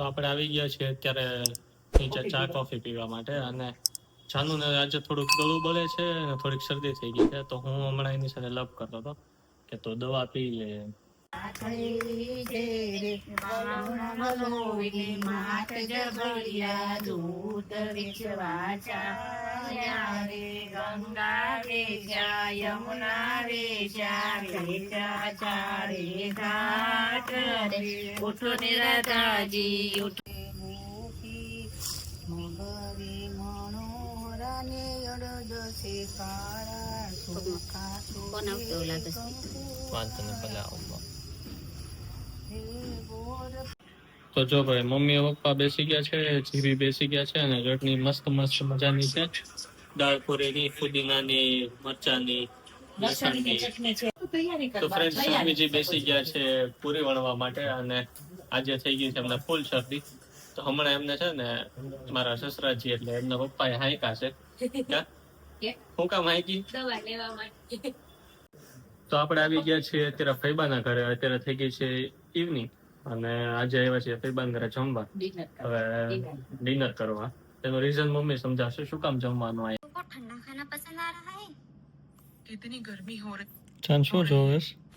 આપણે આવી ગયા છીએ અત્યારે નીચે ચા કોફી પીવા માટે, અને જાનું ને આજે થોડુંક ગળું બળે છે અને થોડીક શરદી થઈ ગઈ છે, તો હું હમણાં એની સાથે લપ કરતો હતો કે તો દવા પી લે. ઉઠો નિરાધાજી તો જો ભાઈ, મમ્મી પપ્પા બેસી ગયા છે, જીવી બેસી ગયા છે, અને ચટણી મસ્ત મસ્ત મજાની છે, દાળ પૂરીની, ફુદીનાની, મરચાની, લસણની. તો ફ્રેન્ડ, સ્વામીજી બેસી ગયા છે પૂરી વણવા માટે, અને આજે થઈ ગઈ છે એમને ફૂલ શરદી. તો હમણાં એમને છે ને મારા સસરાજી એટલે એમના પપ્પાએ હાંયકા છે. શું કામ હાંયકી? દવા લેવા માટે. તો આપણે આવી ગયા છીએ અત્યારે ફૈબાના ઘરે. અત્યારે થઈ ગઈ છે ઇવનિંગ, અને આજે આવ્યા છીએ ફૈબાના ઘરે જમવા, હવે ડિનર કરવા. તેનું રીઝન મમ્મી સમજાવશે શું કામ જમવાનું આવ્યા. ઠંડા ખાના પસંદ આ રહા હૈ. કિતની ગરમી હો રહી. ચાન શું જોવેશ?